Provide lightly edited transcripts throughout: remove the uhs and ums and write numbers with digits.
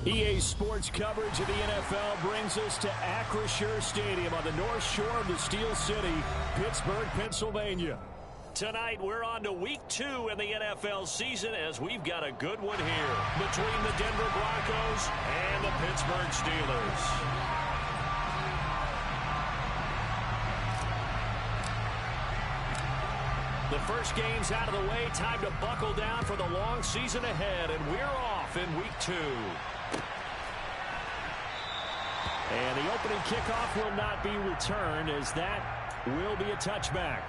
EA Sports coverage of the NFL brings us to Acrisure Stadium on the north shore of the Steel City, Pittsburgh, Pennsylvania. Tonight, we're on to Week 2 in the NFL season as we've got a good one here between the Denver Broncos and the Pittsburgh Steelers. The first game's out of the way. Time to buckle down for the long season ahead, and we're off in Week 2. And the opening kickoff will not be returned, as that will be a touchback.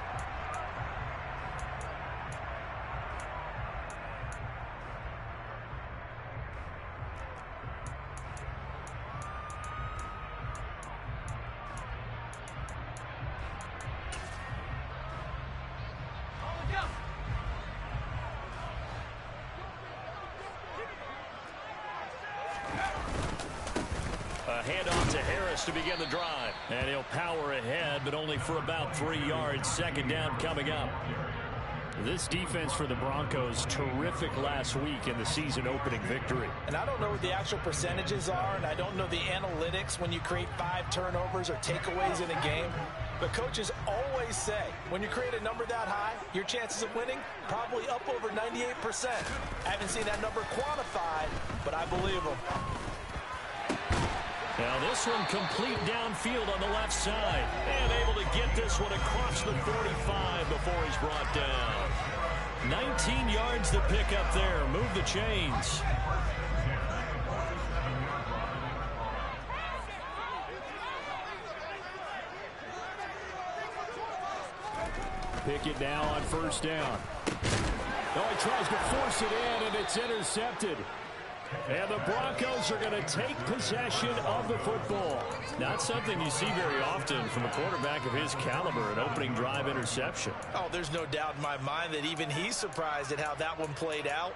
Handoff to Harris to begin the drive. And he'll power ahead, but only for about 3 yards. Second down coming up. This defense for the Broncos, terrific last week in the season opening victory. And I don't know what the actual percentages are, and I don't know the analytics when you create 5 turnovers or takeaways in a game. But coaches always say, when you create a number that high, your chances of winning probably up over 98%. I haven't seen that number quantified, but I believe them. Now this one complete downfield on the left side. And able to get this one across the 45 before he's brought down. 19 yards to pick up there. Move the chains. Pickett now on first down. Oh, he tries to force it in, and it's intercepted. And the Broncos are going to take possession of the football. Not something you see very often from a quarterback of his caliber, an opening drive interception. Oh, there's no doubt in my mind that even he's surprised at how that one played out.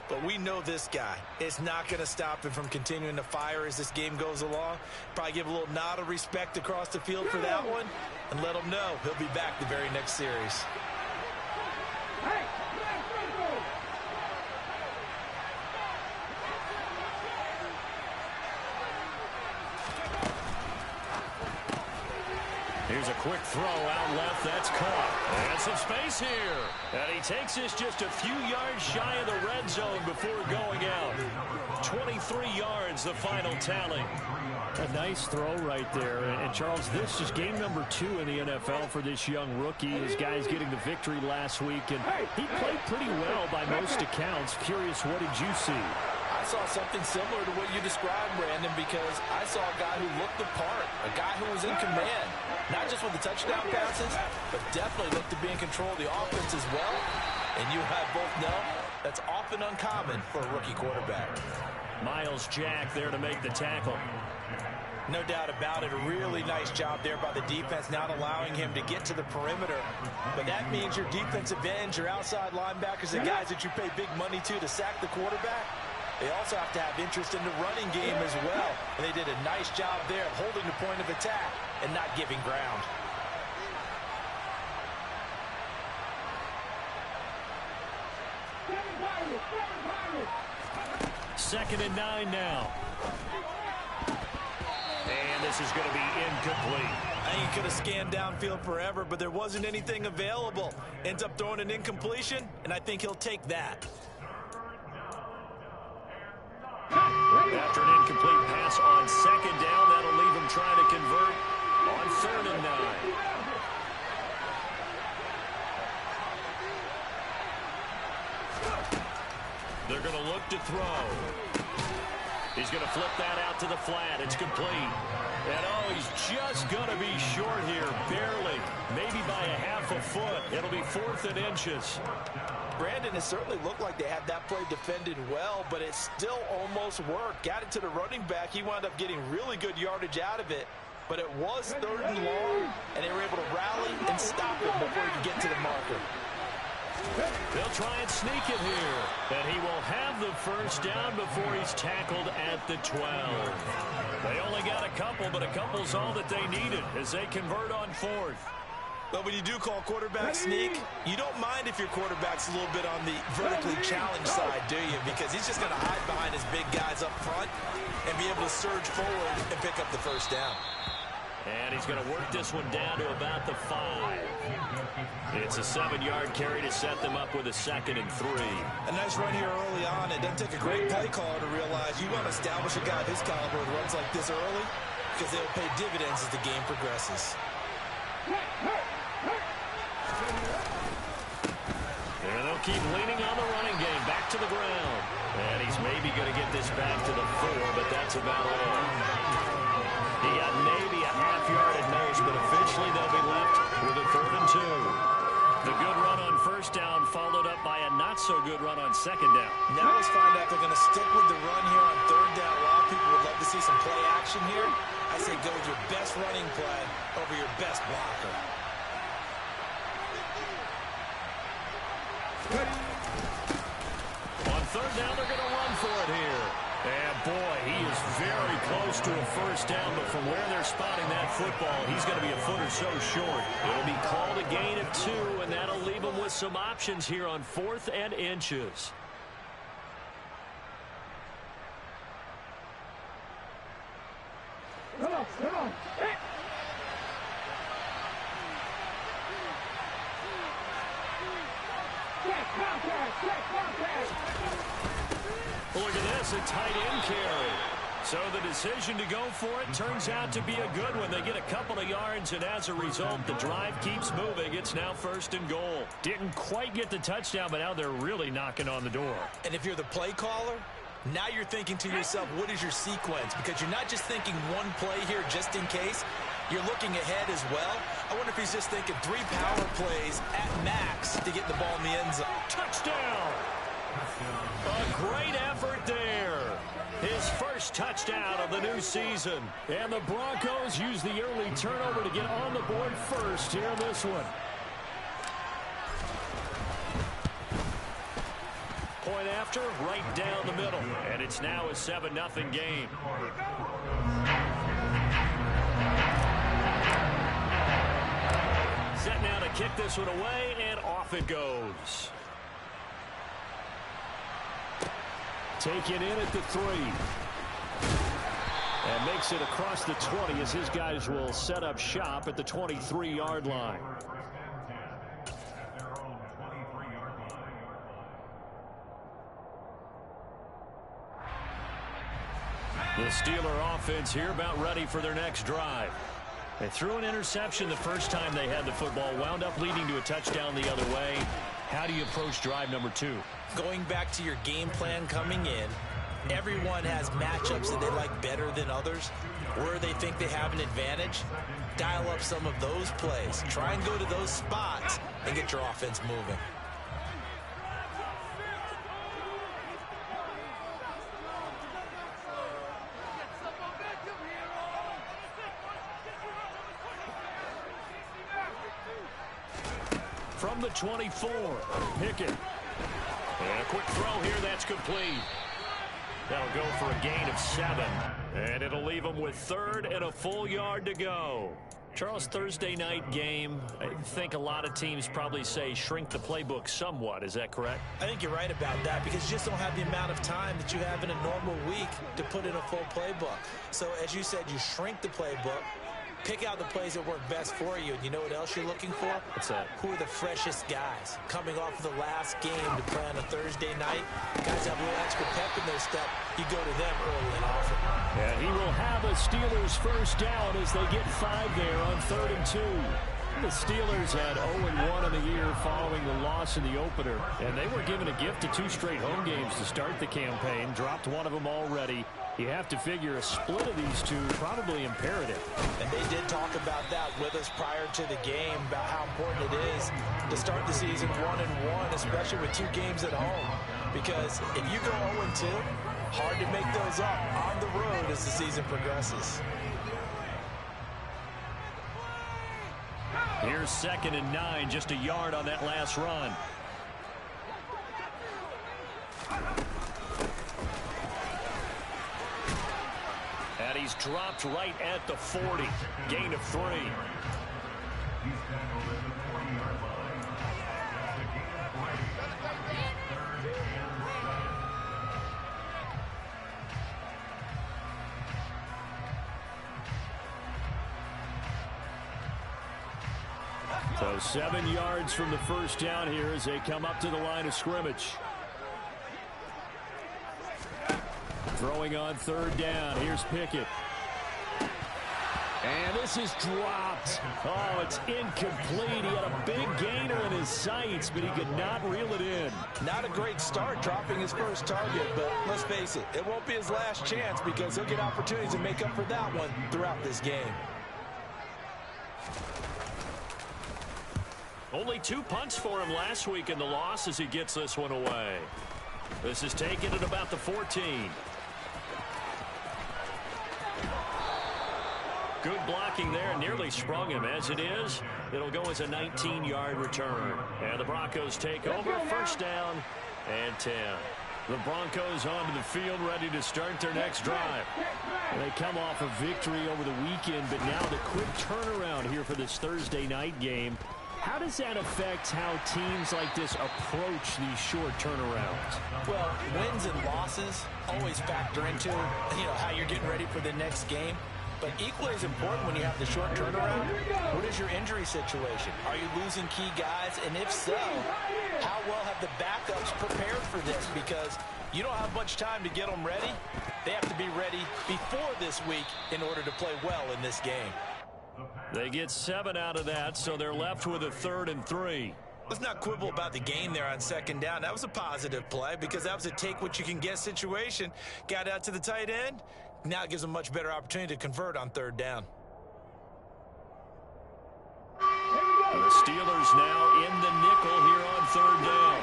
But we know this guy. It's not going to stop him from continuing to fire as this game goes along. Probably give a little nod of respect across the field for that one and let him know he'll be back the very next series. Here's a quick throw out left. That's caught. And some space here. And he takes this just a few yards shy of the red zone before going out. 23 yards, the final tally. A nice throw right there. And Charles, this is game number 2 in the NFL for this young rookie. His guys getting the victory last week. And he played pretty well by most accounts. Curious, what did you see? I saw something similar to what you described, Brandon, because I saw a guy who looked the part, a guy who was in command, not just with the touchdown passes, but definitely looked to be in control of the offense as well. And you and I both know that's often uncommon for a rookie quarterback. Miles Jack there to make the tackle. No doubt about it. A really nice job there by the defense, not allowing him to get to the perimeter. But that means your defensive ends, your outside linebackers, the guys that you pay big money to sack the quarterback, they also have to have interest in the running game as well. And they did a nice job there of holding the point of attack and not giving ground. Second and 9 now. And this is going to be incomplete. I think he could have scanned downfield forever, but there wasn't anything available. Ends up throwing an incompletion, and I think he'll take that. After an incomplete pass on second down, that'll leave him trying to convert on 3rd and 9. They're going to look to throw. He's going to flip that out to the flat. It's complete. And oh, he's just going to be short here, barely, maybe by a half a foot. It'll be 4th and inches. Brandon, it certainly looked like they had that play defended well, but it still almost worked. Got it to the running back. He wound up getting really good yardage out of it, but it was 3rd and long, and they were able to rally and stop him before he could get to the marker. They'll try and sneak it here, and he will have the first down before he's tackled at the 12. They only got a couple, but a couple's all that they needed as they convert on 4th. But when you do call quarterback sneak, you don't mind if your quarterback's a little bit on the vertically challenged side, do you? Because he's just going to hide behind his big guys up front and be able to surge forward and pick up the first down. And he's going to work this one down to about the 5. It's a 7-yard carry to set them up with a 2nd and 3. A nice run here early on. It doesn't take a great play caller to realize you want to establish a guy of his caliber with runs like this early because they'll pay dividends as the game progresses. And they'll keep leaning on the running game. Back to the ground. And he's maybe going to get this back to the 4, but that's about all. He got maybe a half-yard at most, but officially they'll be left with a 3rd and 2. The good run on first down followed up by a not-so-good run on second down. Now let's find out if they're going to stick with the run here on 3rd down. A lot of people would love to see some play action here. I say go with your best running play over your best blocker. On 3rd down, they're going to run for it here. And, boy, he is very close to a first down, but from where they're spotting that football, he's going to be a foot or so short. It'll be called a gain of 2, and that'll leave him with some options here on 4th and inches. Come on, come on. Look at this, a tight end carry. So the decision to go for it turns out to be a good one. They get a couple of yards, and as a result, the drive keeps moving. It's now 1st and goal. Didn't quite get the touchdown, but now they're really knocking on the door. And if you're the play caller, now you're thinking to yourself, what is your sequence? Because you're not just thinking one play here just in case. You're looking ahead as well. I wonder if he's just thinking 3 power plays at max to get the ball in the end zone. Touchdown! A great effort there. His first touchdown of the new season. And the Broncos use the early turnover to get on the board first here in this one. Point after, right down the middle. And it's now a 7-0 game. Set now to kick this one away, and off it goes. Taken in at the 3. And makes it across the 20 as his guys will set up shop at the 23-yard line. The Steeler offense here about ready for their next drive. They threw an interception the first time they had the football, wound up leading to a touchdown the other way. How do you approach drive number 2? Going back to your game plan coming in, everyone has matchups that they like better than others. Where they think they have an advantage, dial up some of those plays. Try and go to those spots and get your offense moving. From the 24, Pickett. And a quick throw here, that's complete. That'll go for a gain of 7. And it'll leave them with 3rd and a full yard to go. Charles, Thursday night game, I think a lot of teams probably say shrink the playbook somewhat. Is that correct? I think you're right about that because you just don't have the amount of time that you have in a normal week to put in a full playbook. So as you said, you shrink the playbook. Pick out the plays that work best for you. And you know what else you're looking for? What's that? Who are the freshest guys? Coming off of the last game to play on a Thursday night. Guys have a little extra pep in their step. You go to them early and often. And he will have a Steelers first down as they get 5 there on 3rd and 2. The Steelers had 0-1 in the year following the loss in the opener. And they were given a gift of 2 straight home games to start the campaign. Dropped one of them already. You have to figure a split of these two probably imperative. And they did talk about that with us prior to the game, about how important it is to start the season 1-1, especially with 2 games at home. Because if you go 0-2, hard to make those up on the road as the season progresses. Here's 2nd and 9, just a yard on that last run. And he's dropped right at the 40. Gain of 3. So 7 yards from the first down here as they come up to the line of scrimmage. Throwing on third down. Here's Pickett. And this is dropped. Oh, it's incomplete. He had a big gainer in his sights, but he could not reel it in. Not a great start dropping his first target, but let's face it, it won't be his last chance because he'll get opportunities to make up for that one throughout this game. Only 2 punts for him last week in the loss as he gets this one away. This is taken at about the 14. Good blocking there, nearly sprung him. As it is, it'll go as a 19-yard return. And the Broncos take over, first down and 10. The Broncos onto the field, ready to start their next drive. And they come off a victory over the weekend, but now the quick turnaround here for this Thursday night game. How does that affect how teams like this approach these short turnarounds? Well, wins and losses always factor into, how you're getting ready for the next game. But equally as important when you have the short turnaround, what is your injury situation? Are you losing key guys? And if so, how well have the backups prepared for this? Because you don't have much time to get them ready. They have to be ready before this week in order to play well in this game. They get 7 out of that, so they're left with a 3rd and 3. Let's not quibble about the game there on second down. That was a positive play because that was a take-what-you-can-get situation. Got out to the tight end. Now it gives them a much better opportunity to convert on third down. The Steelers now in the nickel here on third down.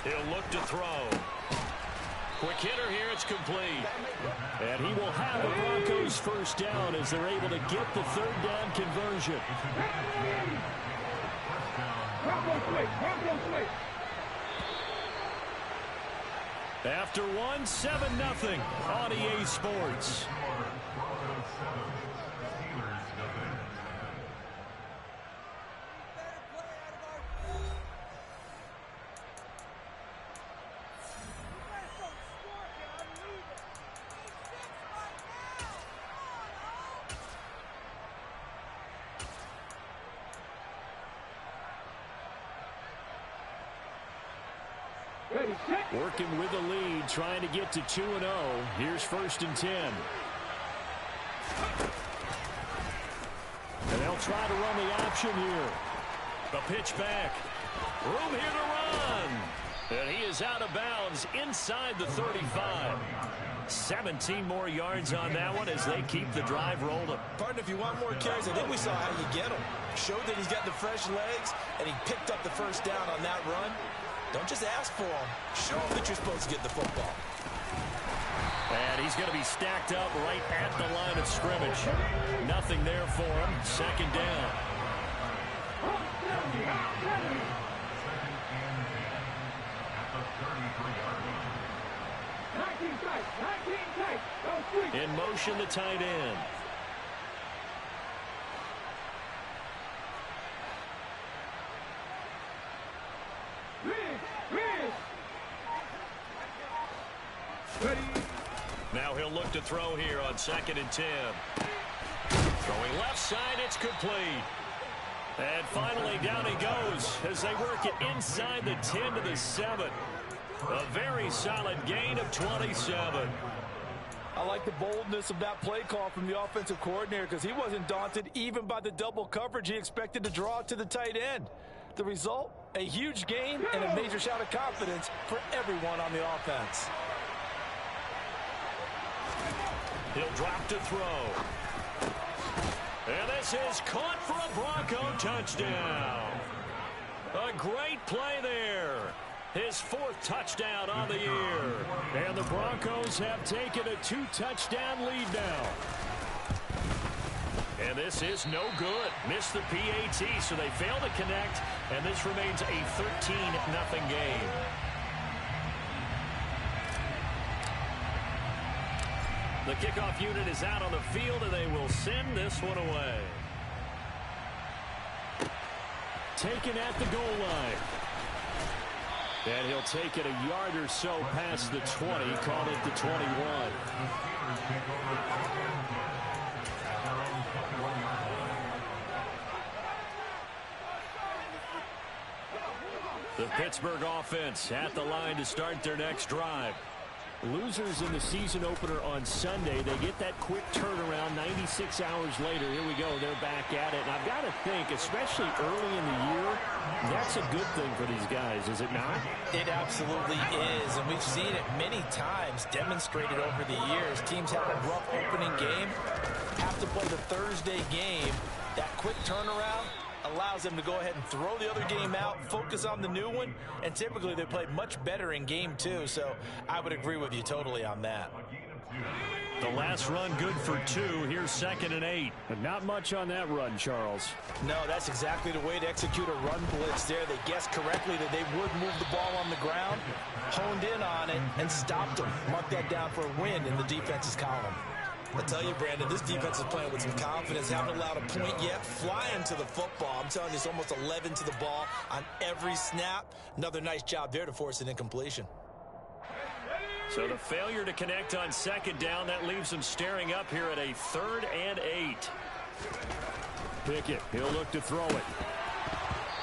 He'll look to throw. Quick hitter here, it's complete. And he will have the Broncos first down as they're able to get the third down conversion. After one, 7-0 on EA Sports. Working with the lead, trying to get to 2-0. Here's 1st and 10. And they'll try to run the option here. The pitch back. Room here to run. And he is out of bounds inside the 35. 17 more yards on that one as they keep the drive rolling. Pardon, if you want more carries, I think we saw how you get them. Showed that he's got the fresh legs, and he picked up the first down on that run. Don't just ask for them. Show them that you're supposed to get the football. And he's going to be stacked up right at the line of scrimmage. Nothing there for him. Second down. In motion, the tight end. Now he'll look to throw here on 2nd and 10. Throwing left side, it's complete. And finally down he goes as they work it inside the 10 to the 7. A very solid gain of 27. I like the boldness of that play call from the offensive coordinator because he wasn't daunted even by the double coverage he expected to draw to the tight end. The result, a huge gain and a major shout of confidence for everyone on the offense. He'll drop to throw. And this is caught for a Bronco touchdown. A great play there. His 4th touchdown on the year. And the Broncos have taken a 2-touchdown lead now. And this is no good. Missed the PAT, so they fail to connect. And this remains a 13-0 game. The kickoff unit is out on the field, and they will send this one away. Taken at the goal line. And he'll take it a yard or so past the 20, call it the 21. The Pittsburgh offense at the line to start their next drive. Losers in the season opener on Sunday. They get that quick turnaround 96 hours later. Here we go. They're back at it. And I've got to think, especially early in the year, that's a good thing for these guys, is it not? It absolutely is. And we've seen it many times demonstrated over the years. Teams have a rough opening game, have to play the Thursday game. That quick turnaround allows them to go ahead and throw the other game out, focus on the new one, and typically they play much better in game two. So I would agree with you totally on that. The last run good for 2. Here's 2nd and 8. But not much on that run, Charles. No, that's exactly the way to execute a run blitz there. They guessed correctly that they would move the ball on the ground, honed in on it, and stopped them. Mark that down for a win in the defense's column. I tell you, Brandon, this defense is playing with some confidence. Haven't allowed a point yet. Flying to the football. I'm telling you, it's almost 11 to the ball on every snap. Another nice job there to force an incompletion. So the failure to connect on 2nd down, that leaves them staring up here at a 3rd and 8. Pickett, he'll look to throw it.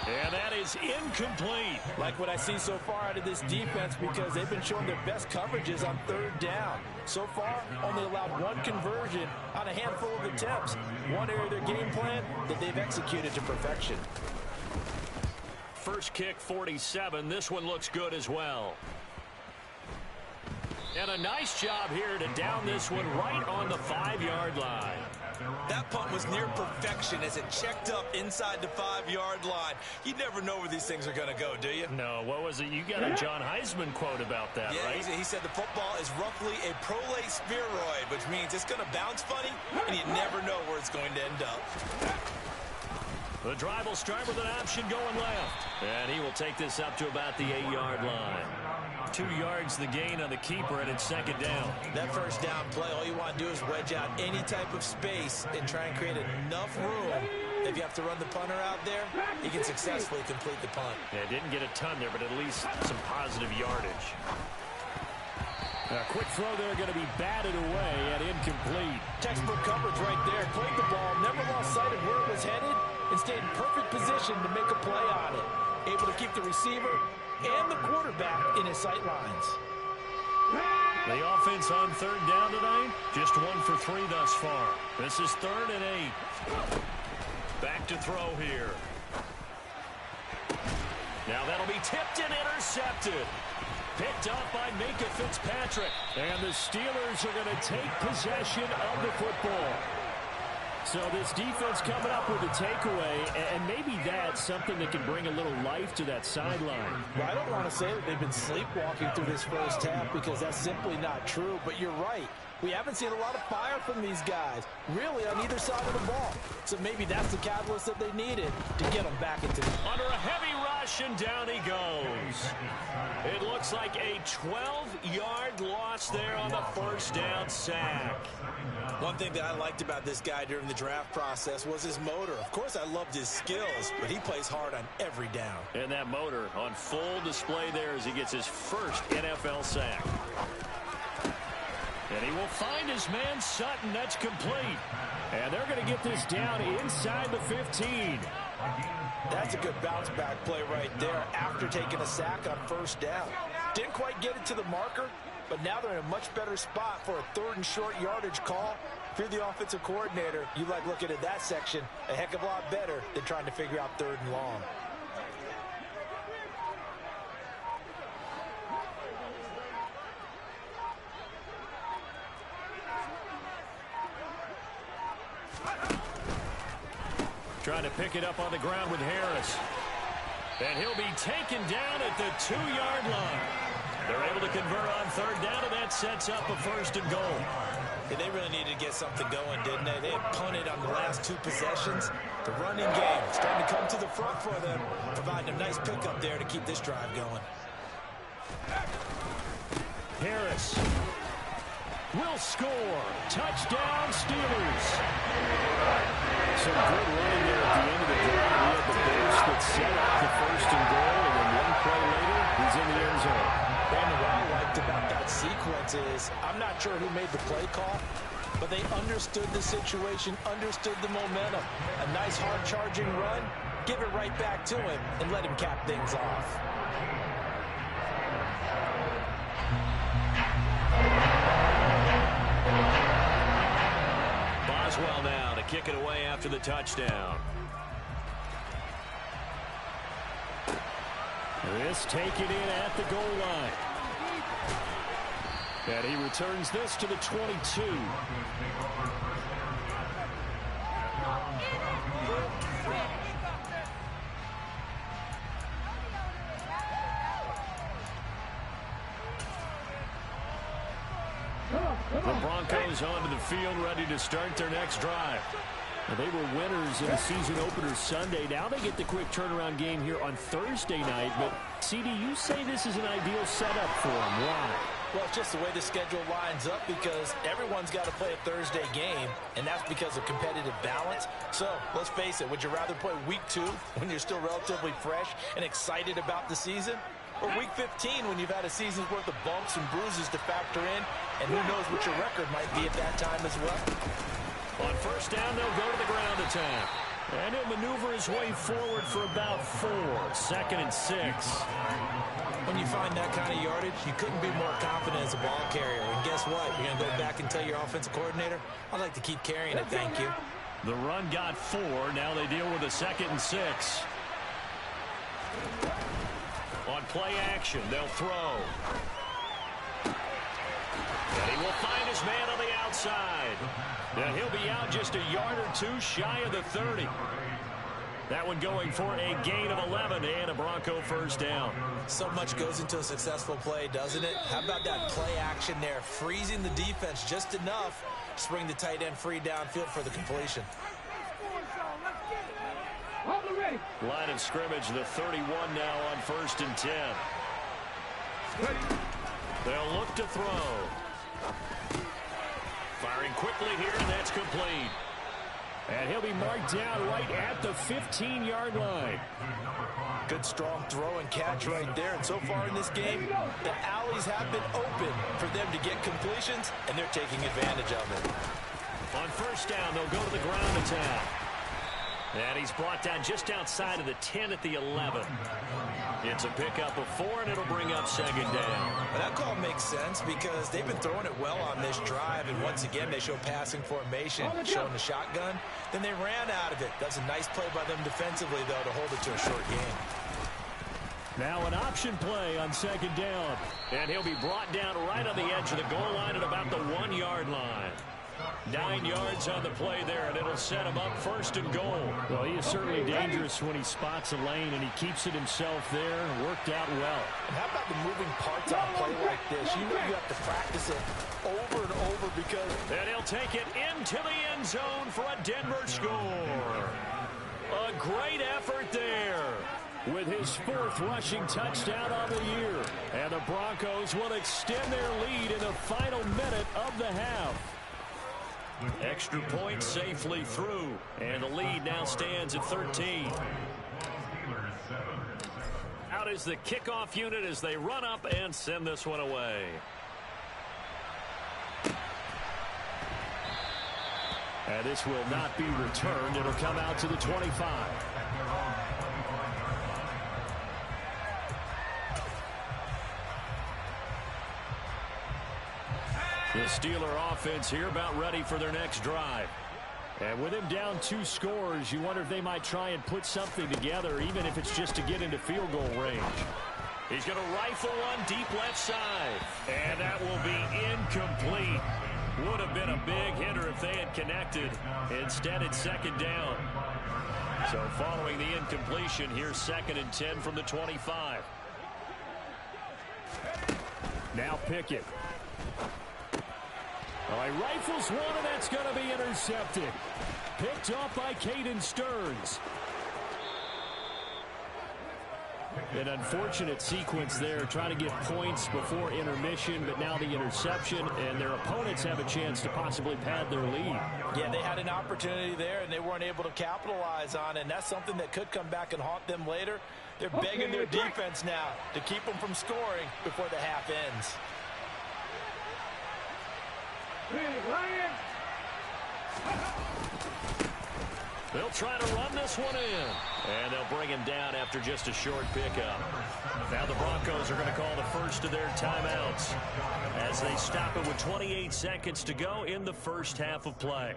And that is incomplete. Like what I see so far out of this defense, because they've been showing their best coverages on 3rd down. So far, only allowed 1 conversion on a handful of attempts. One area of their game plan that they've executed to perfection. First kick, 47. This one looks good as well. And a nice job here to down this one right on the 5-yard line. That punt was near perfection as it checked up inside the 5-yard line. You never know where these things are going to go, do you? No, what was it? You got a John Heisman quote about that, yeah, right? He said the football is roughly a prolate spheroid, which means it's going to bounce funny, and you never know where it's going to end up. The drive will start with an option going left. And he will take this up to about the 8-yard line. 2 yards the gain on the keeper, and it's 2nd down. That first down play, all you want to do is wedge out any type of space and try and create enough room. If you have to run the punter out there, he can successfully complete the punt. Yeah, didn't get a ton there, but at least some positive yardage. A quick throw there going to be batted away and incomplete. Textbook coverage right there. Played the ball, never lost sight of where it was headed, and stayed in perfect position to make a play on it. Able to keep the receiver and the quarterback in his sight lines. The offense on 3rd down tonight, just 1 for 3 thus far. This is 3rd and 8. Back to throw here. Now that'll be tipped and intercepted. Picked up by Minka Fitzpatrick. And the Steelers are going to take possession of the football. So this defense coming up with a takeaway, and maybe that's something that can bring a little life to that sideline. Well, I don't want to say that they've been sleepwalking through this first half, because that's simply not true, but you're right. We haven't seen a lot of fire from these guys, really, on either side of the ball. So maybe that's the catalyst that they needed to get them back into the... Under a heavy rush, and down he goes. It looks like a 12-yard loss there on the first down sack. One thing that I liked about this guy during the draft process was his motor. Of course, I loved his skills, but he plays hard on every down. And that motor on full display there as he gets his first NFL sack. And he will find his man Sutton. That's complete. And they're going to get this down inside the 15. That's a good bounce back play right there after taking a sack on first down. Didn't quite get it to the marker, but now they're in a much better spot for a 3rd and short yardage call. If you're the offensive coordinator, you like looking at that section a heck of a lot better than trying to figure out 3rd and long. Trying to pick it up on the ground with Harris. And he'll be taken down at the 2-yard line. They're able to convert on 3rd down, and that sets up a 1st and goal. Yeah, they really needed to get something going, didn't they? They had punted on the last 2 possessions. The running game starting to come to the front for them, providing a nice pickup there to keep this drive going. Harris. will score. Touchdown, Steelers. Some good running there at the end of the drive. We had the burst that set up the first and goal, and then one play later, he's in the end zone. And what I liked about that sequence is, I'm not sure who made the play call, but they understood the situation, understood the momentum. A nice hard-charging run, give it right back to him, and let him cap things off. Boswell now to kick it away after the touchdown. This taken in at the goal line. And he returns this to the 22. The Broncos onto the field, ready to start their next drive. Well, they were winners in the season opener Sunday. Now they get the quick turnaround game here on Thursday night. But, CD, you say this is an ideal setup for them. Why? Well, it's just the way the schedule lines up because everyone's got to play a Thursday game, and that's because of competitive balance. So, let's face it, would you rather play week 2 when you're still relatively fresh and excited about the season? Or week 15 when you've had a season's worth of bumps and bruises to factor in, and who knows what your record might be at that time as well. On first down, they'll go to the ground attack. And he'll maneuver his way forward for about 4. 2nd and 6. When you find that kind of yardage, you couldn't be more confident as a ball carrier. And guess what? You're going to go back and tell your offensive coordinator, I'd like to keep carrying it, thank you. The run got 4. Now they deal with a 2nd and 6. On play action, they'll throw. And he will find his man on the outside. And he'll be out just a yard or 2 shy of the 30. That one going for a gain of 11 and a Bronco first down. So much goes into a successful play, doesn't it? How about that play action there? Freezing the defense just enough to bring the tight end free downfield for the completion. Line of scrimmage, the 31 now on 1st and 10. They'll look to throw. Firing quickly here, and that's complete. And he'll be marked down right at the 15-yard line. Good strong throw and catch right there. And so far in this game, the alleys have been open for them to get completions, and they're taking advantage of it. On first down, they'll go to the ground attack. And he's brought down just outside of the 10 at the 11. It's a pickup of 4, and it'll bring up 2nd down. Well, that call makes sense because they've been throwing it well on this drive, and once again, they show passing formation, showing the shotgun. Then they ran out of it. That's a nice play by them defensively, though, to hold it to a short game. Now an option play on 2nd down. And he'll be brought down right on the edge of the goal line at about the 1-yard line. 9 yards on the play there, and it'll set him up 1st and goal. Well, he is certainly dangerous when he spots a lane, and he keeps it himself there. Worked out well. And how about the moving parts on a play like this? You know you have to practice it over and over because... And he'll take it into the end zone for a Denver score. A great effort there. With his 4th rushing touchdown of the year. And the Broncos will extend their lead in the final minute of the half. Extra point safely through, and the lead now stands at 13. Out is the kickoff unit as they run up and send this one away. And this will not be returned. It'll come out to the 25. The Steeler offense here about ready for their next drive. And with him down 2 scores, you wonder if they might try and put something together, even if it's just to get into field goal range. He's going to rifle one deep left side. And that will be incomplete. Would have been a big hitter if they had connected. Instead, it's 2nd down. So following the incompletion, here's 2nd and 10 from the 25. Now Pickett. Well, he rifles one, and that's going to be intercepted. Picked off by Caden Stearns. An unfortunate sequence there, trying to get points before intermission, but now the interception, and their opponents have a chance to possibly pad their lead. Yeah, they had an opportunity there, and they weren't able to capitalize on it, and that's something that could come back and haunt them later. They're begging their defense now to keep them from scoring before the half ends. They'll try to run this one in. And they'll bring him down after just a short pickup. Now the Broncos are going to call the first of their timeouts as they stop it with 28 seconds to go in the first half of play.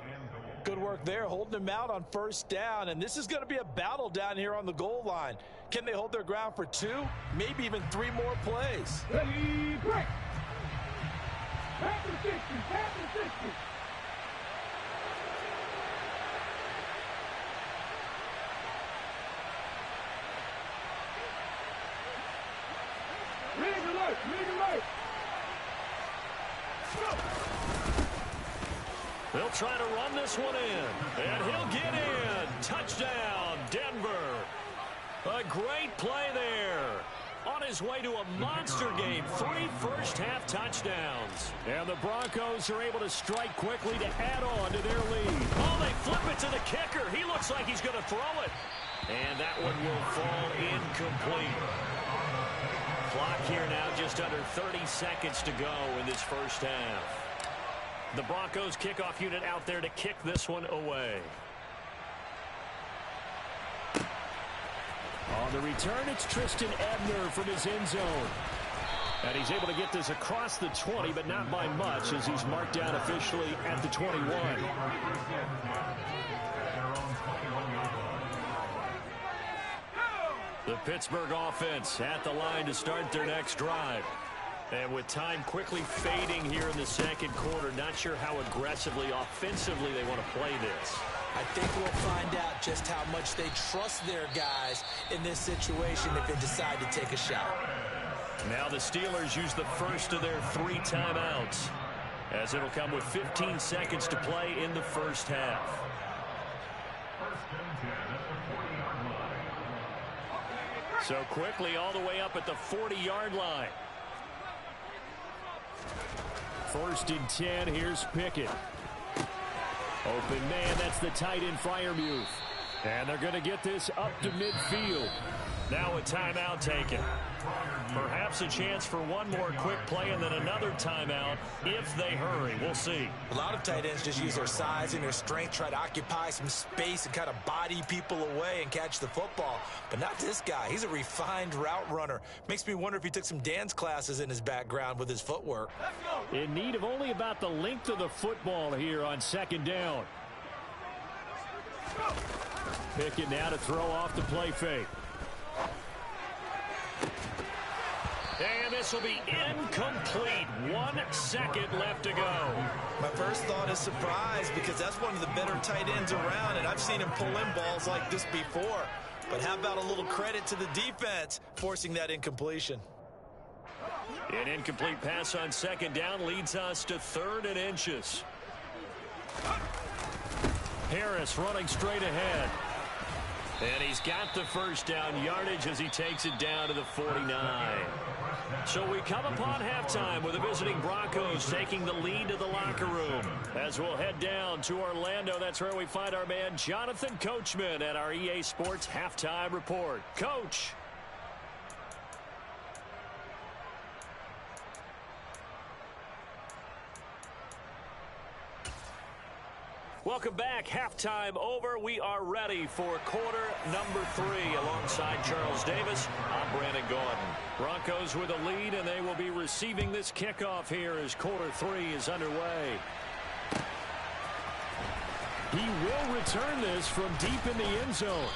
Good work there, holding them out on first down. And this is going to be a battle down here on the goal line. Can they hold their ground for 2, maybe even 3 more plays? Ready, break. Back to 60, back to 60. Lead alert, lead alert. They'll try to run this one in, and he'll get in. Touchdown, Denver. A great play there. On his way to a monster game, 3 first-half touchdowns. And the Broncos are able to strike quickly to add on to their lead. Oh, they flip it to the kicker. He looks like he's going to throw it. And that one will fall incomplete. Clock here now just under 30 seconds to go in this first half. The Broncos kickoff unit out there to kick this one away. On the return, it's Tristan Ebner from his end zone. And he's able to get this across the 20, but not by much, as he's marked down officially at the 21. The Pittsburgh offense at the line to start their next drive. And with time quickly fading here in the second quarter, not sure how aggressively, offensively they want to play this. I think we'll find out just how much they trust their guys in this situation if they decide to take a shot. Now the Steelers use the first of their 3 timeouts, as it'll come with 15 seconds to play in the first half. So quickly all the way up at the 40-yard line. 1st and 10, here's Pickett. Open man, that's the tight end Freiermuth. And they're going to get this up to midfield. Now a timeout taken. Perhaps a chance for one more quick play and then another timeout if they hurry. We'll see. A lot of tight ends just use their size and their strength, try to occupy some space and kind of body people away and catch the football. But not this guy. He's a refined route runner. Makes me wonder if he took some dance classes in his background with his footwork. In need of only about the length of the football here on 2nd down. Pickett now to throw off the play fake. And this will be incomplete. 1 second left to go. My first thought is surprise because that's one of the better tight ends around, and I've seen him pull in balls like this before. But how about a little credit to the defense forcing that incompletion? An incomplete pass on 2nd down leads us to 3rd and inches. Harris running straight ahead. And he's got the first down yardage as he takes it down to the 49. So we come upon halftime with the visiting Broncos taking the lead to the locker room. As we'll head down to Orlando, that's where we find our man Jonathan Coachman at our EA Sports Halftime Report. Coach. Welcome back. Halftime over. We are ready for quarter number 3. Alongside Charles Davis, I'm Brandon Gordon. Broncos with a lead, and they will be receiving this kickoff here as quarter 3 is underway. He will return this from deep in the end zone.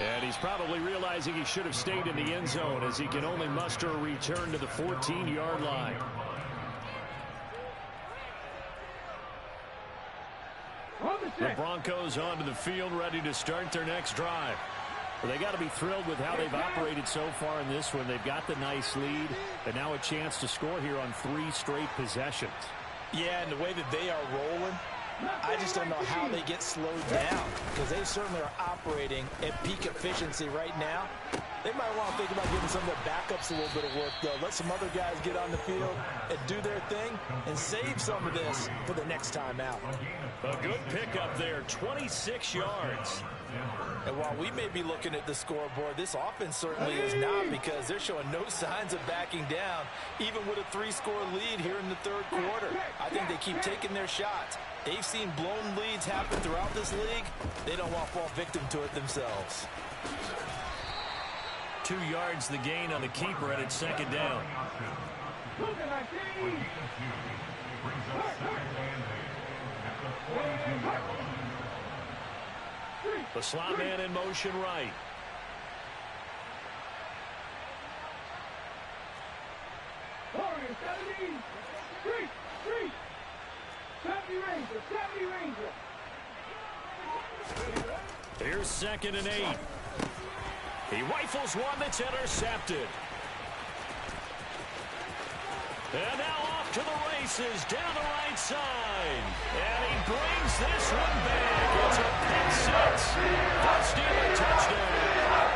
And he's probably realizing he should have stayed in the end zone as he can only muster a return to the 14-yard line. The Broncos onto the field, ready to start their next drive. Well, they got to be thrilled with how they've operated so far in this one. They've got the nice lead, and now a chance to score here on 3 straight possessions. Yeah, and the way that they are rolling, I just don't know how they get slowed down, because they certainly are operating at peak efficiency right now. They might want to think about giving some of their backups a little bit of work, though. Let some other guys get on the field and do their thing and save some of this for the next time out. A good pickup there, 26 yards. And while we may be looking at the scoreboard, this offense certainly is not, because they're showing no signs of backing down, even with a 3-score lead here in the third quarter. I think they keep taking their shots. They've seen blown leads happen throughout this league. They don't want to fall victim to it themselves. 2 yards the gain on the keeper, and it's second down. The slot man in motion right. Here's 2nd and 8. He rifles one that's intercepted. And now off to the races down the right side. And he brings this one back. It's a pick 6. First Steeler touchdown.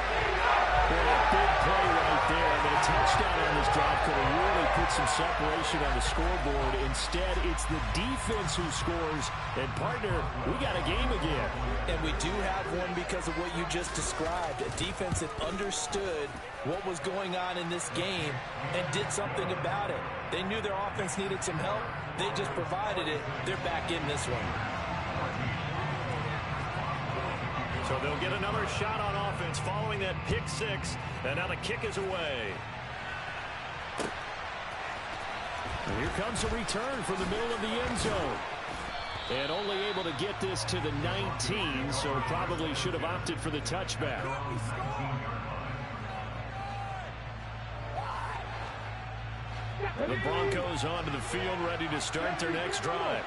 Boy, a big play right there. I mean, a touchdown on this drive could have really put some separation on the scoreboard. Instead, it's the defense who scores. And, partner, we got a game again. And we do have one because of what you just described. A defense that understood what was going on in this game and did something about it. They knew their offense needed some help. They just provided it. They're back in this one. So they'll get another shot on offense following that pick 6. And now the kick is away. And here comes a return from the middle of the end zone. And only able to get this to the 19, so probably should have opted for the touchback. The Broncos onto the field, ready to start their next drive.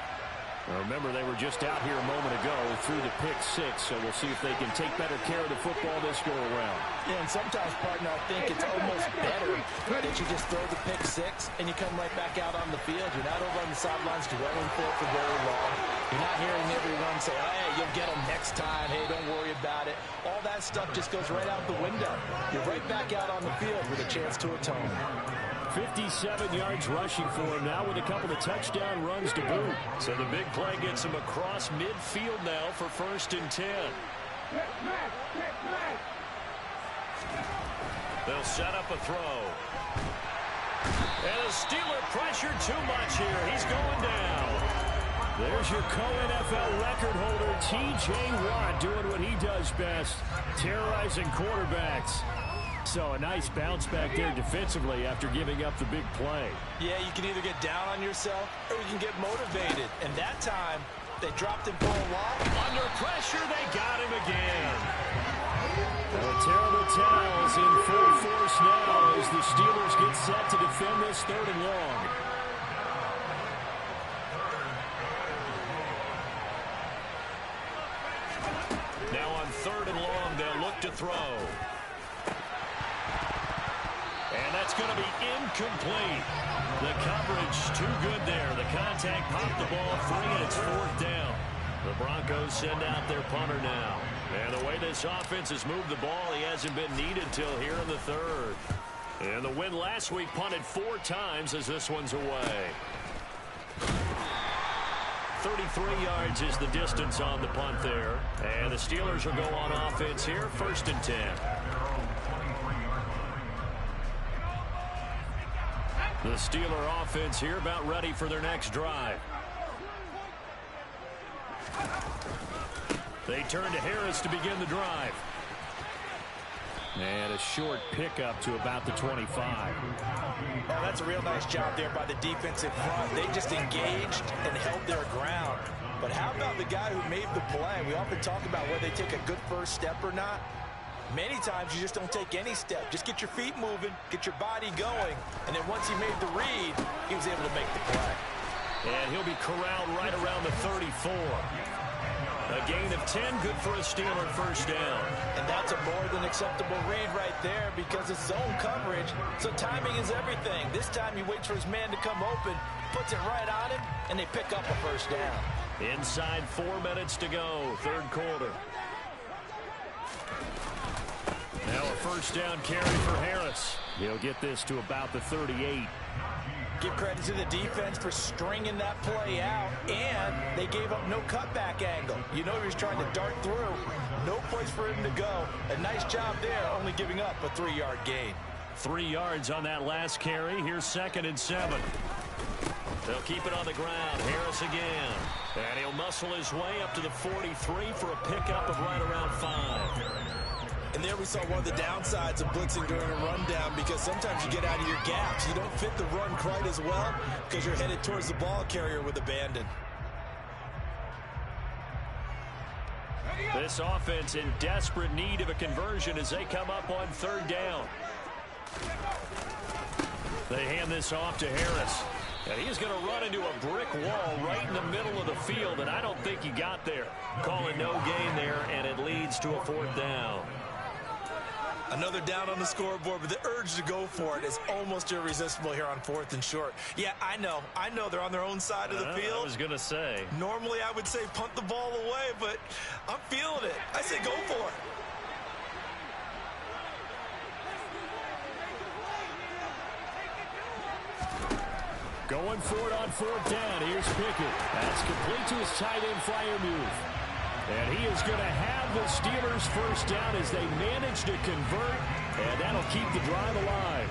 Now remember, they were just out here a moment ago through the pick 6, so we'll see if they can take better care of the football this go-around. Yeah, and sometimes, partner, I think it's almost better that you just throw the pick 6 and you come right back out on the field. You're not over on the sidelines dwelling for it for very long. You're not hearing everyone say, hey, you'll get them next time. Hey, don't worry about it. All that stuff just goes right out the window. You're right back out on the field with a chance to atone. 57 yards rushing for him now with a couple of touchdown runs to boot. So the big play gets him across midfield now for 1st and 10. They'll set up a throw. And the Steeler pressure too much here. He's going down. There's your co-NFL record holder, T.J. Watt, doing what he does best, terrorizing quarterbacks. So a nice bounce back there defensively after giving up the big play. Yeah, you can either get down on yourself or you can get motivated. And that time, they dropped him for a walk. Under pressure, they got him again. Well, terrible towels in full force now as the Steelers get set to defend this 3rd and long. Now on 3rd and long, they'll look to throw. And that's going to be incomplete. The coverage too good there. The contact popped the ball free, and it's 4th down. The Broncos send out their punter now. And the way this offense has moved the ball, he hasn't been needed till here in the 3rd. And the win last week punted 4 times as this one's away. 33 yards is the distance on the punt there. And the Steelers will go on offense here, 1st and 10. The Steeler offense here about ready for their next drive. They turn to Harris to begin the drive. And a short pickup to about the 25. Oh, that's a real nice job there by the defensive front. They just engaged and held their ground. But how about the guy who made the play? We often talk about whether they take a good first step or not. Many times you just don't take any step. Just get your feet moving, get your body going, and then once he made the read, he was able to make the play. And he'll be corralled right around the 34. A gain of 10, good for a Steeler 1st down. And that's a more than acceptable read right there because it's zone coverage, so timing is everything. This time he waits for his man to come open, puts it right on him, and they pick up a 1st down. Inside 4 minutes to go, third quarter. Now a first down carry for Harris. He'll get this to about the 38. Give credit to the defense for stringing that play out, and they gave up no cutback angle. You know he was trying to dart through. No place for him to go. A nice job there, only giving up a 3-yard gain. 3 yards on that last carry. Here's 2nd and 7. They'll keep it on the ground. Harris again. And he'll muscle his way up to the 43 for a pickup of right around 5. And there we saw one of the downsides of blitzing during a rundown, because sometimes you get out of your gaps. You don't fit the run quite as well because you're headed towards the ball carrier with abandon. This offense in desperate need of a conversion as they come up on 3rd down. They hand this off to Harris. And he's going to run into a brick wall right in the middle of the field, and I don't think he got there. Calling no gain there, and it leads to a 4th down. Another down on the scoreboard, but the urge to go for it is almost irresistible here on 4th and short. Yeah, I know they're on their own side of the field. I was going to say. Normally I would say punt the ball away, but I'm feeling it. I say go for it. Going for it on 4th down. Here's Pickett. That's complete to his tight end flyer move. And he is going to have the Steelers first down as they manage to convert, and that'll keep the drive alive.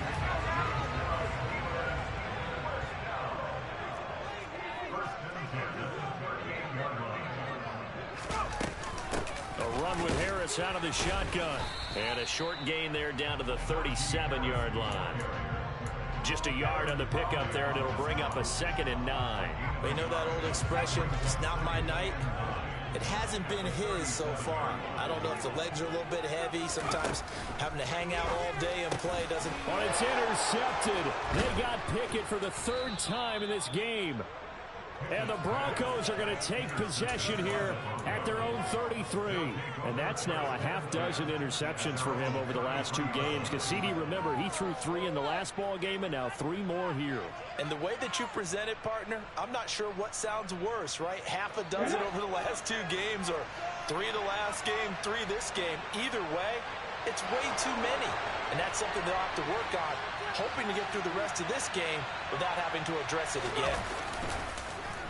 A run with Harris out of the shotgun. And a short gain there down to the 37-yard line. Just a yard on the pickup there, and it'll bring up a 2nd and 9. We know that old expression, it's not my night. It hasn't been his so far. I don't know if the legs are a little bit heavy. Sometimes having to hang out all day and play doesn't... Well, it's intercepted. They got Pickett for the 3rd time in this game. And the Broncos are going to take possession here at their own 33. And that's now a half dozen interceptions for him over the last 2 games. Because CD, remember, he threw 3 in the last ball game and now 3 more here. And the way that you present it, partner, I'm not sure what sounds worse, right? Half a dozen over the last 2 games, or 3 the last game, 3 this game. Either way, it's way too many. And that's something they'll have to work on, hoping to get through the rest of this game without having to address it again.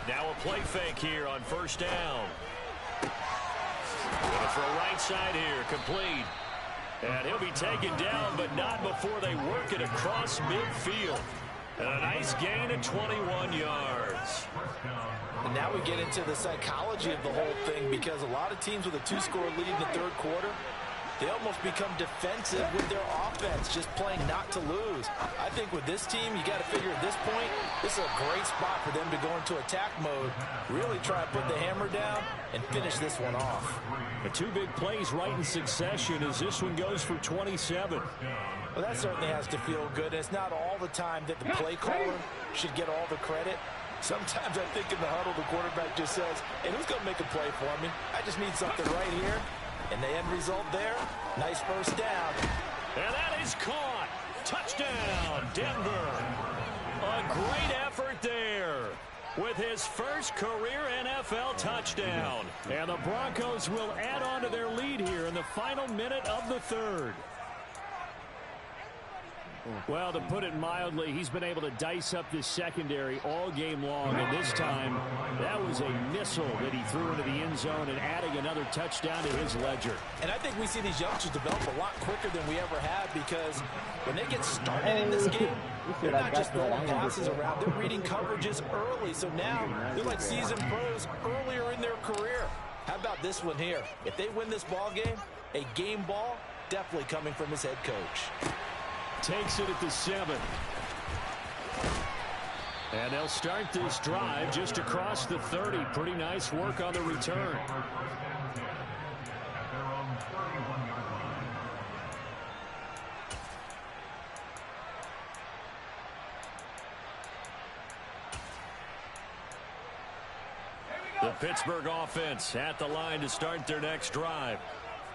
Now a play fake here on 1st down. Going to throw right side here, complete. And he'll be taken down, but not before they work it across midfield. And a nice gain of 21 yards. And now we get into the psychology of the whole thing, because a lot of teams with a 2-score lead in the 3rd quarter, they almost become defensive with their offense, just playing not to lose. I think with this team, you got to figure at this point, this is a great spot for them to go into attack mode, really try to put the hammer down and finish this one off. The 2 big plays right in succession as this one goes for 27. Well, that certainly has to feel good. It's not all the time that the play caller should get all the credit. Sometimes I think in the huddle, the quarterback just says, hey, who's going to make a play for me? I just need something right here. And the end result there, nice first down. And that is caught. Touchdown, Denver. A great effort there with his first career NFL touchdown. And the Broncos will add on to their lead here in the final minute of the 3rd. Well, to put it mildly, he's been able to dice up this secondary all game long, and this time that was a missile that he threw into the end zone and adding another touchdown to his ledger. And I think we see these youngsters develop a lot quicker than we ever have, because when they get started in this game, they're not just throwing passes around, they're reading coverages early. So now they're like seasoned pros earlier in their career. How about this one here? If they win this ball game, a game ball definitely coming from his head coach. Takes it at the 7. And they'll start this drive just across the 30. Pretty nice work on the return. The Pittsburgh offense at the line to start their next drive.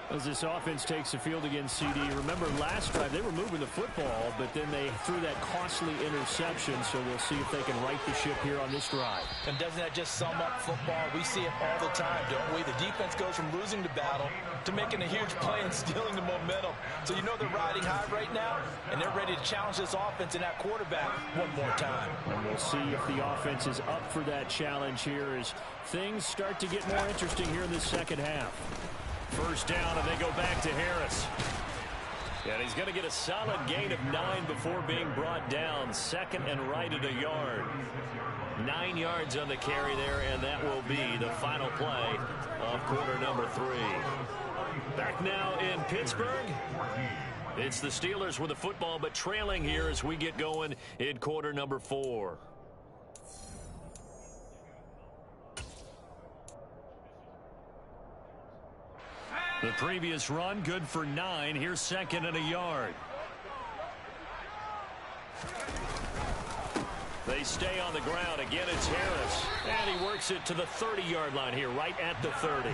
As this offense takes the field against CD, remember last drive they were moving the football, but then they threw that costly interception, so we'll see if they can right the ship here on this drive. And doesn't that just sum up football? We see it all the time, don't we? The defense goes from losing the battle to making a huge play and stealing the momentum. So you know they're riding high right now, and they're ready to challenge this offense and that quarterback one more time. And we'll see if the offense is up for that challenge here as things start to get more interesting here in this second half. First down, and they go back to Harris. And he's going to get a solid gain of 9 before being brought down. Second and right at a yard. 9 yards on the carry there, and that will be the final play of quarter number 3. Back now in Pittsburgh. It's the Steelers with the football, but trailing here as we get going in quarter number 4. The previous run, good for 9. Here's second and a yard. They stay on the ground. Again, it's Harris. And he works it to the 30-yard line here, right at the 30.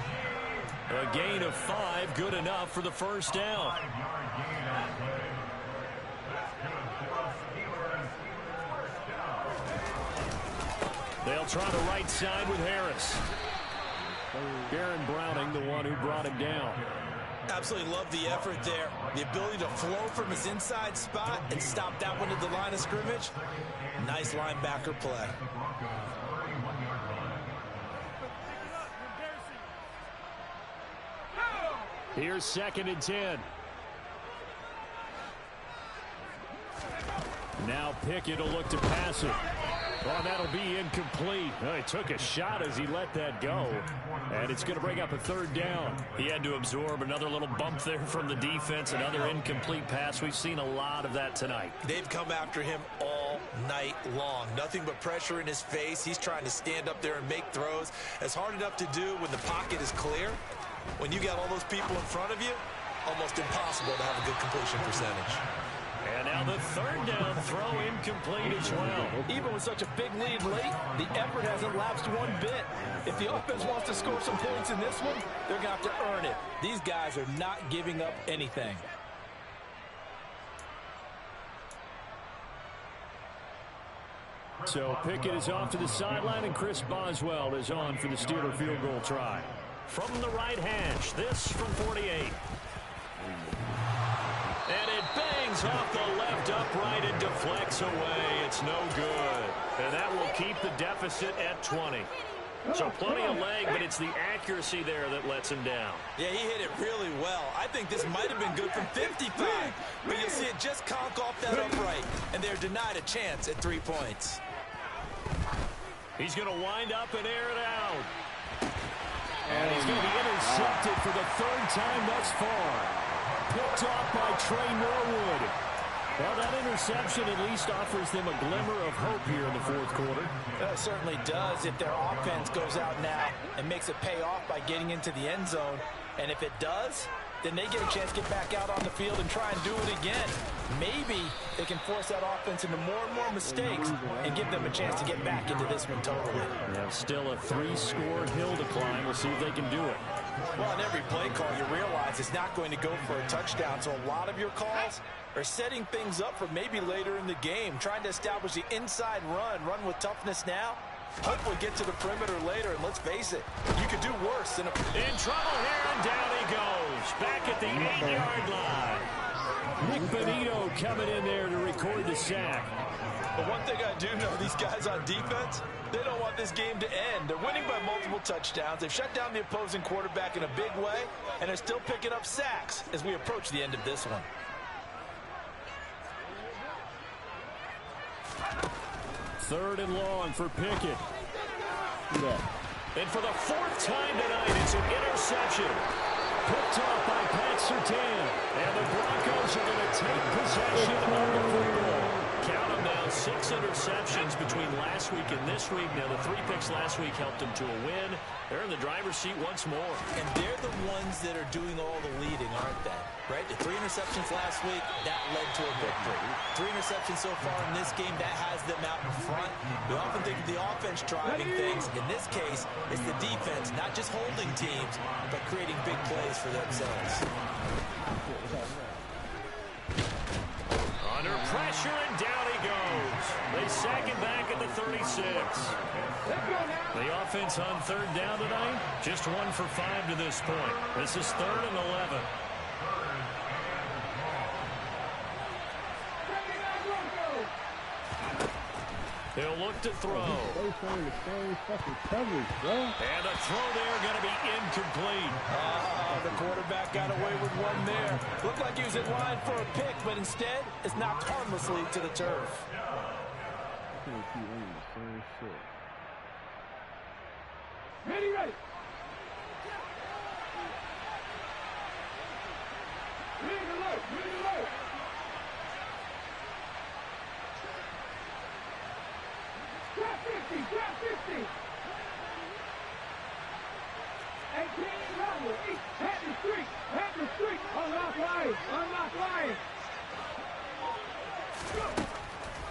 A gain of 5, good enough for the first down. They'll try the right side with Harris. Aaron Browning, the one who brought him down. Absolutely love the effort there. The ability to flow from his inside spot and stop that one at the line of scrimmage. Nice linebacker play. Here's second and 10. Now Pickett will look to pass it. Oh, that'll be incomplete. Oh, he took a shot as he let that go. And it's going to bring up a third down. He had to absorb another little bump there from the defense. Another incomplete pass. We've seen a lot of that tonight. They've come after him all night long. Nothing but pressure in his face. He's trying to stand up there and make throws. It's hard enough to do when the pocket is clear. When you got all those people in front of you, almost impossible to have a good completion percentage. And now the third down throw incomplete as well. Even with such a big lead late, the effort hasn't lapsed one bit. If the offense wants to score some points in this one, they're going to have to earn it. These guys are not giving up anything. So Pickett is off to the sideline, and Chris Boswell is on for the Steeler field goal try. From the right hash, this from 48. And it bangs off the left upright and deflects away. It's no good. And that will keep the deficit at 20. So plenty of leg, but it's the accuracy there that lets him down. Yeah, he hit it really well. I think this might have been good from 55. But you'll see it just conk off that upright. And they're denied a chance at 3 points. He's going to wind up and air it out. And he's going to be intercepted for the third time thus far. Picked off by Trey Norwood. Well, that interception at least offers them a glimmer of hope here in the fourth quarter. It certainly does if their offense goes out now and makes it pay off by getting into the end zone. And if it does, then they get a chance to get back out on the field and try and do it again. Maybe they can force that offense into more and more mistakes and give them a chance to get back into this one totally. Yeah, still a 3-score hill to climb. We'll see if they can do it. Well, on every play call, you realize it's not going to go for a touchdown. So a lot of your calls are setting things up for maybe later in the game, trying to establish the inside run with toughness now. Hopefully get to the perimeter later, and let's face it, you could do worse than in trouble here, and down he goes. Back at the 8-yard line. Nick Benito coming in there to record the sack. But one thing I do know, these guys on defense, they don't want this game to end. They're winning by multiple touchdowns. They've shut down the opposing quarterback in a big way, and they're still picking up sacks as we approach the end of this one. Third and long for Pickett. And for the fourth time tonight, it's an interception. Picked off by Pat Surtain. And the Broncos are going to take possession of the football. Count them now, 6 interceptions between last week and this week. Now, the 3 picks last week helped them to a win. They're in the driver's seat once more. And they're the ones that are doing all the leading, aren't they? Right? The 3 interceptions last week, that led to a victory. 3 interceptions so far in this game, that has them out in front. We often think of the offense driving things. In this case, it's the defense, not just holding teams, but creating big plays for themselves. Under pressure, and down he goes. They sack him back at the 36. The offense on 3rd down tonight, just 1 for 5 to this point. This is 3rd and 11. He'll look to throw. The same fucking coverage, bro. And a throw there going to be incomplete. The quarterback got away with one there. Looked like he was in line for a pick, but instead, it's knocked harmlessly to the turf. Ready, ready. Ready to load, ready to load. Drop 50, drop 50. 18 level, hat the street. Unlock line, unlock line.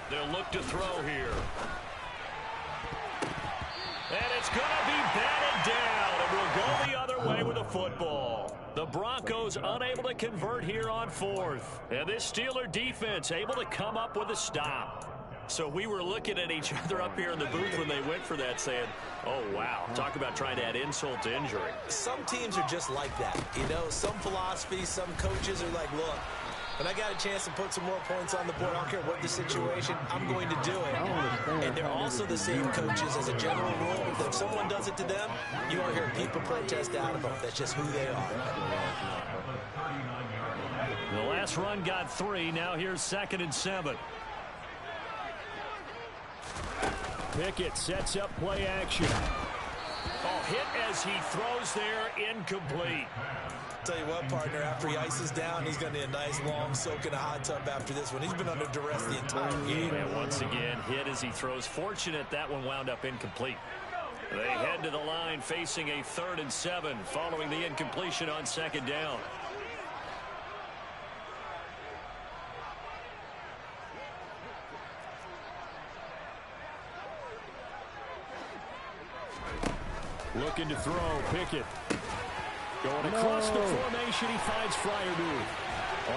They'll look to throw here. And it's going to be batted down, and we'll go the other way with the football. The Broncos unable to convert here on 4th. And this Steeler defense able to come up with a stop. So we were looking at each other up here in the booth when they went for that, saying, oh, wow, talk about trying to add insult to injury. Some teams are just like that. You know, some philosophies, some coaches are like, look, when I got a chance to put some more points on the board, I don't care what the situation, I'm going to do it. And they're also the same coaches as a general rule. If someone does it to them, you won't hear people protest out of them. That's just who they are. The last run got 3. Now here's 2nd and 7. Pickett sets up play action. Oh, hit as he throws there, incomplete. Tell you what, partner, after he ices down, he's going to need a nice long soak in a hot tub after this one. He's been under duress the entire game. And once again, hit as he throws. Fortunate that one wound up incomplete. They head to the line facing a 3rd and 7 following the incompletion on 2nd down. Looking to throw, Pickett. Going across the formation, he finds Fryermuth.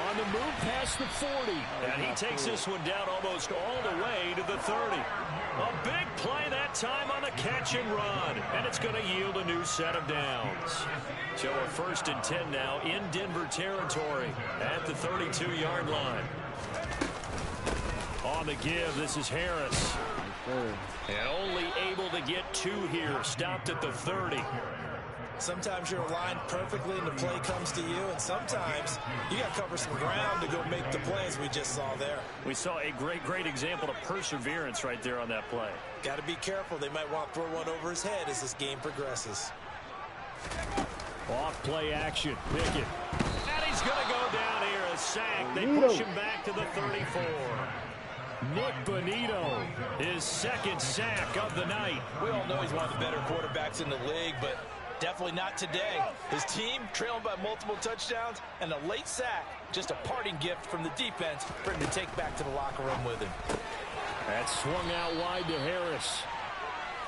On the move past the 40. And he takes this one down almost all the way to the 30. A big play that time on the catch and run. And it's going to yield a new set of downs. So a 1st and 10 now in Denver territory at the 32-yard line. On the give, this is Harris. And only able to get 2 here. Stopped at the 30. Sometimes you're aligned perfectly and the play comes to you, and sometimes you got to cover some ground to go make the plays we just saw there. We saw a great example of perseverance right there on that play. Got to be careful. They might want to throw one over his head as this game progresses. Off play action, Pickett. And he's going to go down here, a sack. They push him back to the 34. Nick Bonito, his 2nd sack of the night. We all know he's one of the better quarterbacks in the league, but definitely not today. His team trailing by multiple touchdowns and a late sack, just a parting gift from the defense for him to take back to the locker room with him. That swung out wide to Harris.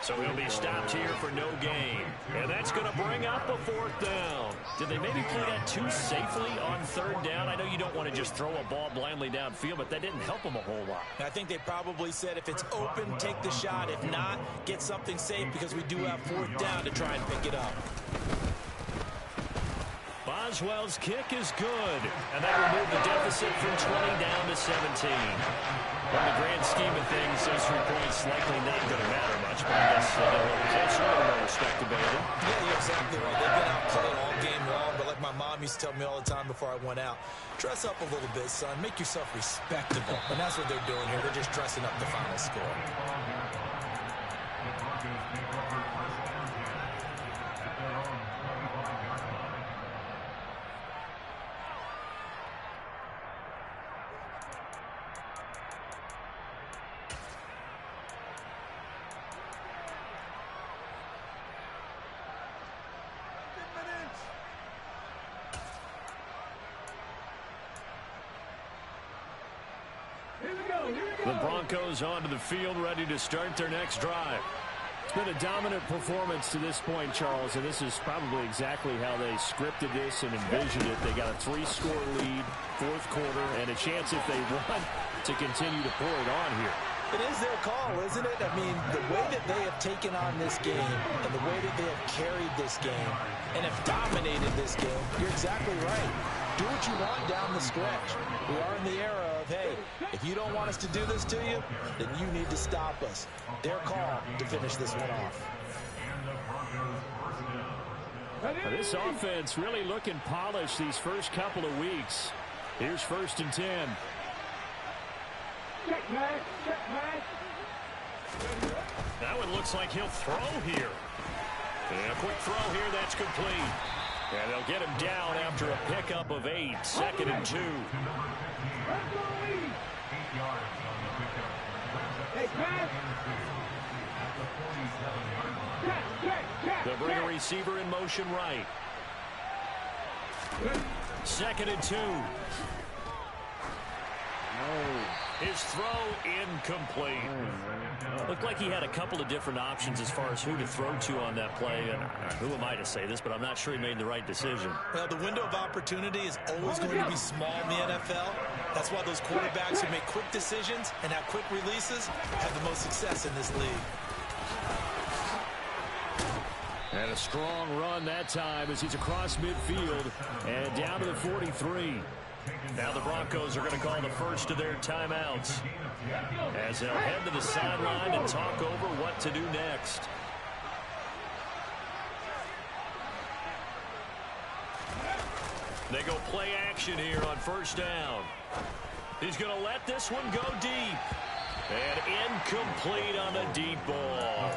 So he'll be stopped here for no gain. And that's going to bring up a 4th down. Did they maybe play that too safely on 3rd down? I know you don't want to just throw a ball blindly downfield, but that didn't help them a whole lot. I think they probably said if it's open, take the shot. If not, get something safe because we do have 4th down to try and pick it up. Boswell's kick is good. And that will move the deficit from 20 down to 17. In the grand scheme of things, those 3 points likely not going to matter much, but I guess they'll closer to more respectability. Yeah, you're exactly right. They've been outplayed all game long, but like my mom used to tell me all the time before I went out, dress up a little bit, son. Make yourself respectable. And that's what they're doing here. They're just dressing up the final score. The Broncos onto the field, ready to start their next drive. It's been a dominant performance to this point, Charles, and this is probably exactly how they scripted this and envisioned it. They got a 3-score lead, fourth quarter, and a chance if they want to continue to pour it on here. It is their call, isn't it? I mean, the way that they have taken on this game and the way that they have carried this game and have dominated this game, you're exactly right. Do what you want down the stretch. We are in the era of, hey, if you don't want us to do this to you, then you need to stop us. Their call to finish this one off. This offense really looking polished these first couple of weeks. Here's 1st and 10. Check match, check match. That one looks like he'll throw here. And a quick throw here, that's complete. And they'll get him down after a pickup of 8, 2nd and 2. Hey, pass. They'll bring a receiver in motion right. 2nd and 2. His throw incomplete. Looked like he had a couple of different options as far as who to throw to on that play. And who am I to say this, but I'm not sure he made the right decision. Well, the window of opportunity is always going to be small in the NFL. That's why those quarterbacks who make quick decisions and have quick releases have the most success in this league. And a strong run that time as he's across midfield and down to the 43. Now the Broncos are going to call the first of their timeouts as they'll head to the sideline and talk over what to do next. They go play action here on 1st down. He's going to let this one go deep. And incomplete on the deep ball.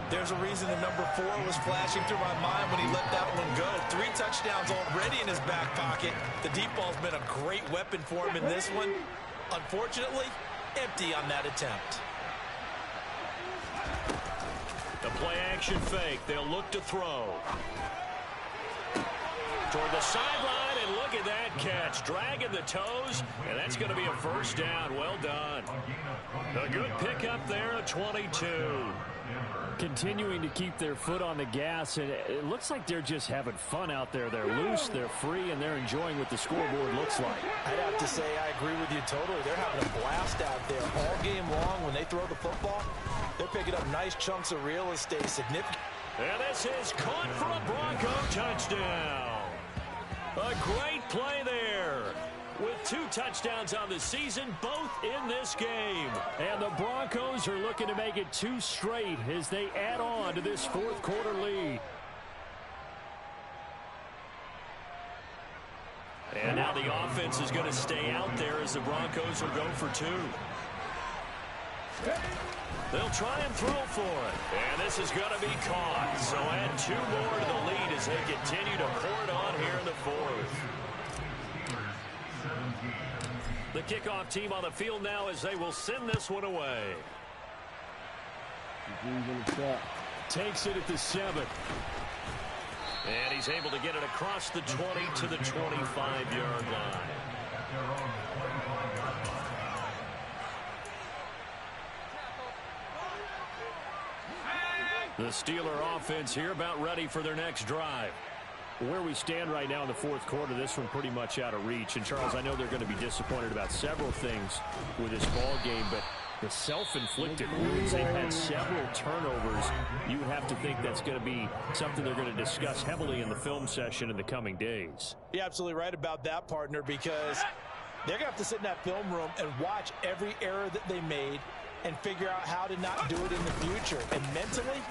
There's a reason the number 4 was flashing through my mind when he let that one go. 3 touchdowns already in his back pocket. The deep ball's been a great weapon for him in this one. Unfortunately, empty on that attempt. The play action fake. They'll look to throw. Toward the sideline, and look at that catch. Dragging the toes, and that's going to be a 1st down. Well done. A good pickup there at 22. Continuing to keep their foot on the gas, and it looks like they're just having fun out there. They're loose, they're free, and they're enjoying what the scoreboard looks like. I'd have to say I agree with you totally. They're having a blast out there all game long. When they throw the football, they're picking up nice chunks of real estate. Significant. And this is caught for a Bronco touchdown. A great play there. With 2 touchdowns on the season, both in this game. And the Broncos are looking to make it 2 straight as they add on to this 4th quarter lead. And now the offense is going to stay out there as the Broncos will go for 2. They'll try and throw for it. And this is going to be caught. So add 2 more to the lead as they continue to pour it on here in the 4th. The kickoff team on the field now as they will send this one away. Takes it at the 7. And he's able to get it across the 20 to the 25-yard line. The Steeler offense here about ready for their next drive. Where we stand right now in the 4th quarter, this one pretty much out of reach. And, Charles, I know they're going to be disappointed about several things with this ball game, but the self-inflicted wounds, they've had several turnovers. You would have to think that's going to be something they're going to discuss heavily in the film session in the coming days. You're absolutely right about that, partner, because they're going to have to sit in that film room and watch every error that they made and figure out how to not do it in the future. And mentally,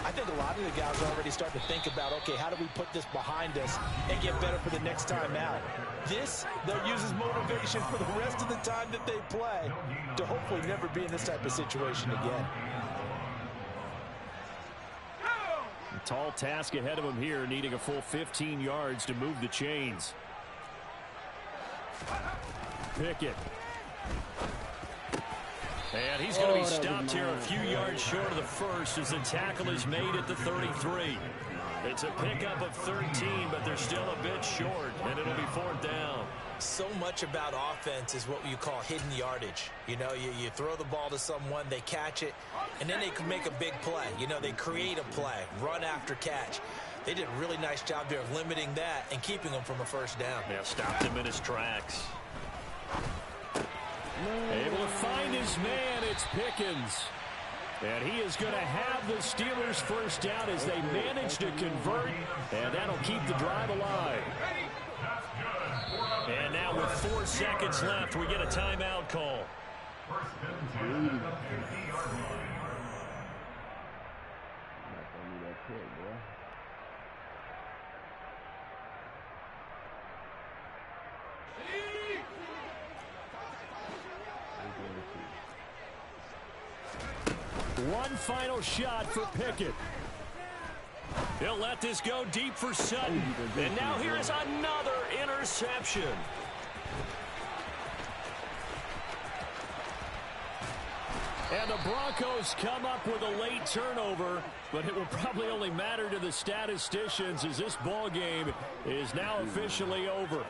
I think a lot of the guys are already starting to think about, okay, how do we put this behind us and get better for the next time out? This, they'll use as motivation for the rest of the time that they play to hopefully never be in this type of situation again. A tall task ahead of him here, needing a full 15 yards to move the chains. Pickett. And he's going to be stopped here a few yards short of the first as the tackle is made at the 33. It's a pickup of 13, but they're still a bit short, and it'll be 4th down. so much about offense is what you call hidden yardage. You know, you throw the ball to someone, they catch it, and then they can make a big play. You know, they create a play, run after catch. They did a really nice job there of limiting that and keeping him from a first down. Yeah, stopped him in his tracks. Able to find his man, it's Pickens. And he is going to have the Steelers first down as they manage to convert, and that'll keep the drive alive. And now with 4 seconds left, we get a timeout call. One final shot for Pickett. He'll let this go deep for Sutton. And now here is another interception. And the Broncos come up with a late turnover, but it will probably only matter to the statisticians as this ball game is now officially over.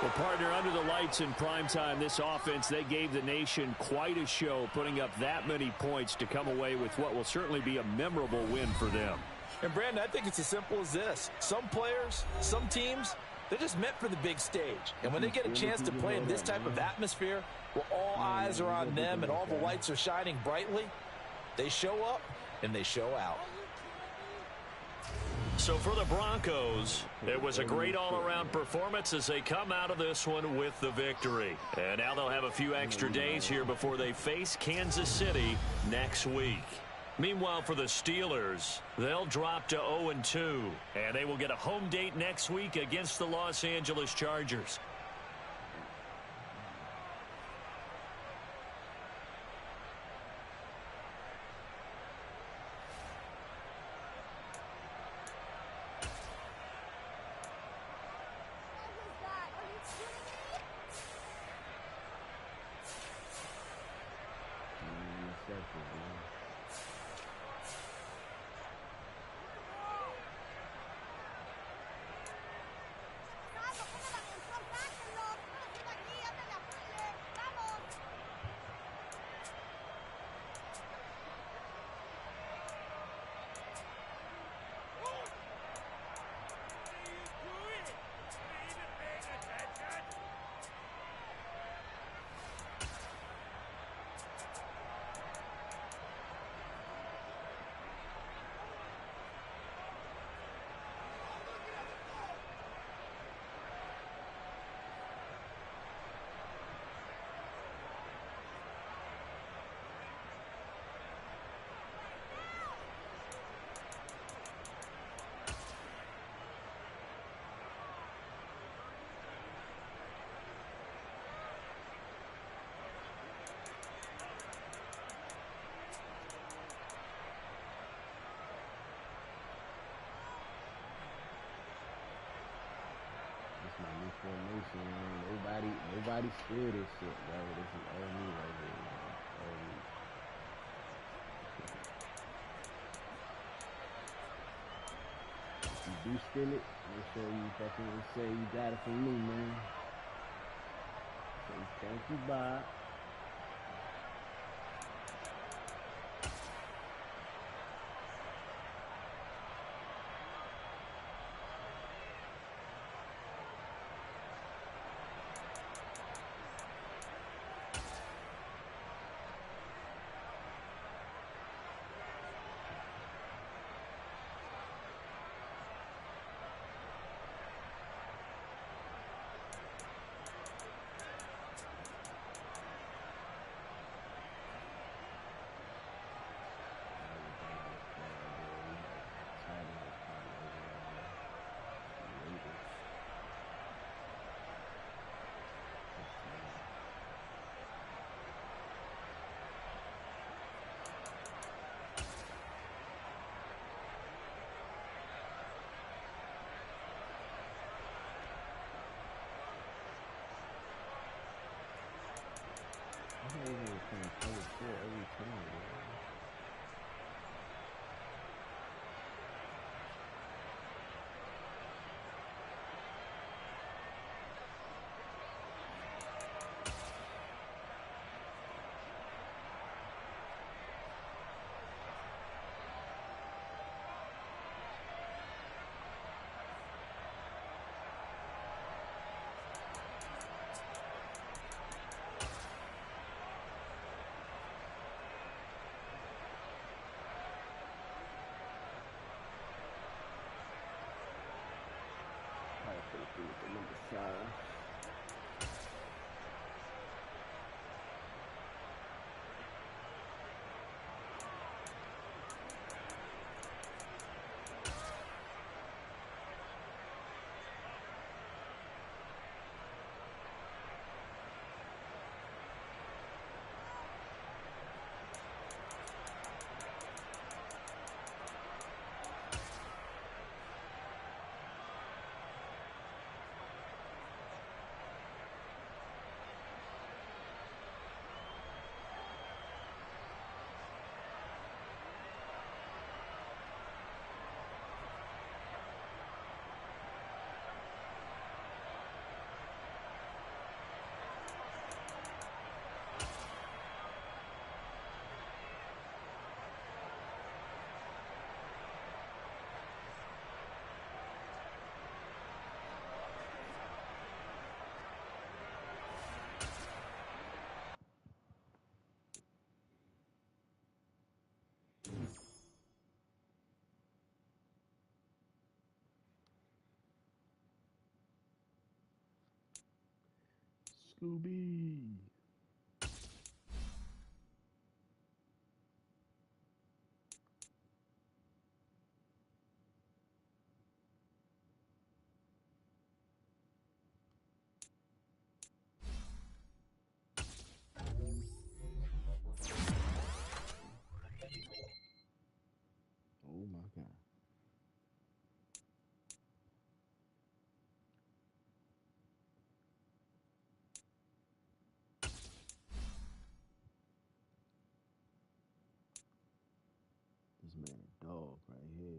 Well, partner, under the lights in primetime, this offense, they gave the nation quite a show, putting up that many points to come away with what will certainly be a memorable win for them. And, Brandon, I think it's as simple as this. Some players, some teams, they're just meant for the big stage. And when they get a chance to play in this type of atmosphere, where all eyes are on them and all the lights are shining brightly, they show up and they show out. So for the Broncos, it was a great all-around performance as they come out of this one with the victory. And now they'll have a few extra days here before they face Kansas City next week. Meanwhile, for the Steelers, they'll drop to 0-2, and they will get a home date next week against the Los Angeles Chargers. Formation, man. Nobody scared this shit, bro. This is all me right here, man. All me. If you do steal it, make sure you fucking say you got it from me, man. Say thank you, Bob. Scooby. Oh my God. This man a dog right here.